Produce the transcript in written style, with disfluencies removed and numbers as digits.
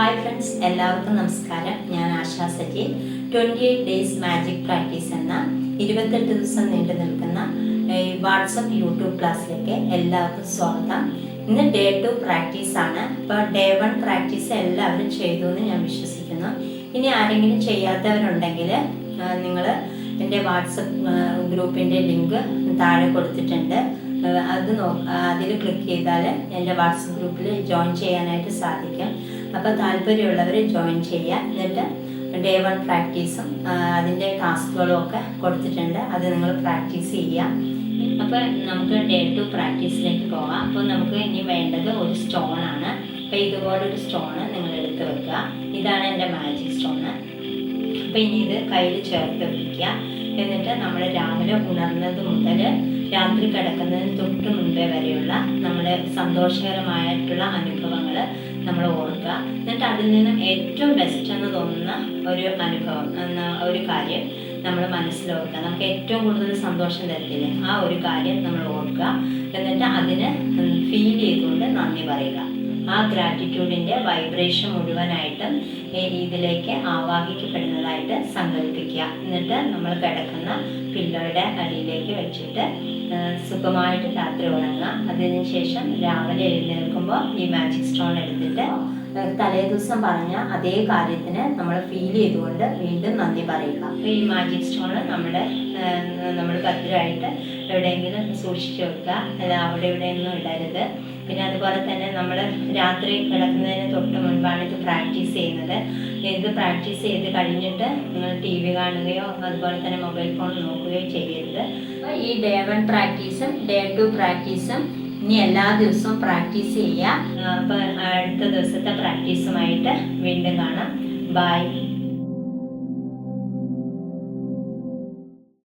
Hi friends, എല്ലാവർക്കും നമസ്കാരം. ഞാൻ ASHA Saji. 28 days magic practice എന്ന 28 ദിവസം നീണ്ടു നിൽക്കുന്ന വാട്സപ്പ് യൂട്യൂബ് ക്ലാസ്സിലേക്ക് എല്ലാവർക്കും സ്വാഗതം. ഇന്ന് ഡേ 2 പ്രാക്ടീസ് ആണ്. ഇപ്പോൾ ഡേ 1 പ്രാക്ടീസ് എല്ലാവരും ചെയ്തു എന്ന് ഞാൻ വിശ്വസിക്കുന്നു. ഇനി ആരെങ്കിലും ചെയ്യാത്തവരുണ്ടെങ്കിൽ നിങ്ങൾ എൻ്റെ വാട്സപ്പ് ഗ്രൂപ്പിൻ്റെ ലിങ്ക് താഴെ കൊടുത്തിട്ടുണ്ട്. അതിൽ ക്ലിക്ക് ചെയ്താൽ എൻ്റെ വാട്സപ്പ് ഗ്രൂപ്പിൽ ജോയിൻ ചെയ്യാനായിട്ട് സാധിക്കും. അപ്പോൾ താല്പര്യമുള്ളവർ ജോയിൻ ചെയ്യുക. എന്നിട്ട് ഡേ 1 പ്രാക്ടീസും അതിൻ്റെ ടാസ്കുകളും ഒക്കെ കൊടുത്തിട്ടുണ്ട്. അത് നിങ്ങൾ പ്രാക്ടീസ് ചെയ്യുക. അപ്പോൾ നമുക്ക് ഡേ 2 പ്രാക്ടീസിലേക്ക് പോകാം. അപ്പോൾ നമുക്ക് ഇനി വേണ്ടത് ഒരു സ്റ്റോണാണ്. അപ്പോൾ ഇതുപോലൊരു സ്റ്റോണ് നിങ്ങൾ എടുത്ത് വെക്കുക. ഇതാണ് എൻ്റെ മാജിക് സ്റ്റോണ്. അപ്പോൾ ഇനി ഇത് കയ്യിൽ ചേർത്ത് വയ്ക്കുക. എന്നിട്ട് നമ്മൾ രാവിലെ ഉണർന്നത് മുതൽ രാത്രി കിടക്കുന്നതിന് തൊട്ട് മുൻപേ വരെയുള്ള നമ്മുടെ സന്തോഷകരമായിട്ടുള്ള അനുഭവങ്ങൾ നമ്മൾ ഓർക്കുക. എന്നിട്ട് അതിൽ നിന്നും ഏറ്റവും ബെസ്റ്റ് എന്ന് തോന്നുന്ന ഒരു അനുഭവം, ഒരു കാര്യം നമ്മൾ മനസ്സിലോർക്കുക. നമുക്ക് ഏറ്റവും കൂടുതൽ സന്തോഷം തരത്തില്ലേ, ആ ഒരു കാര്യം നമ്മൾ ഓർക്കുക. എന്നിട്ട് അതിന് ഫീൽ ചെയ്തുകൊണ്ട് നന്ദി പറയുക. ആ ഗ്രാറ്റിറ്റ്യൂഡിൻ്റെ വൈബ്രേഷൻ മുഴുവനായിട്ടും ഇതിലേക്ക് ആവാഹിക്കപ്പെടുന്നതായിട്ട് സങ്കല്പിക്കുക. എന്നിട്ട് നമ്മൾ കിടക്കുന്ന പില്ലോയുടെ അടിയിലേക്ക് വെച്ചിട്ട് സുഖമായിട്ട് രാത്രി ഉറങ്ങുക. അതിനുശേഷം രാവിലെ എഴുന്നേൽക്കുമ്പോൾ ഈ മാജിക് സ്റ്റോൺ എടുത്തിട്ട് തലേ ദിവസം പറഞ്ഞ അതേ കാര്യത്തിന് നമ്മൾ ഫീൽ ചെയ്തുകൊണ്ട് വീണ്ടും നന്ദി പറയുക. അപ്പോൾ ഈ മാജിക് സ്റ്റോൺ നമ്മൾ ഭദ്രമായിട്ട് എവിടെയെങ്കിലും സൂക്ഷിച്ചു വെക്കുക. അല്ല അവിടെ ഇവിടെയൊന്നും ഇടരുത്. പിന്നെ അതുപോലെ തന്നെ നമ്മൾ രാത്രി കിടക്കുന്നതിന് തൊട്ട് മുൻപാണ് ഇത് പ്രാക്ടീസ് ചെയ്യുന്നത്. ഇത് പ്രാക്ടീസ് ചെയ്ത് കഴിഞ്ഞിട്ട് നിങ്ങൾ TV കാണുകയോ അതുപോലെ തന്നെ മൊബൈൽ ഫോൺ നോക്കുകയോ ചെയ്യരുത്. അപ്പോൾ ഈ ഡേ 1 പ്രാക്ടീസും ഡേ 2 പ്രാക്ടീസും ഇനി എല്ലാ ദിവസവും പ്രാക്ടീസ് ചെയ്യുക. അപ്പോൾ അടുത്ത ദിവസത്തെ പ്രാക്ടീസുമായിട്ട് വീണ്ടും കാണാം. ബൈ.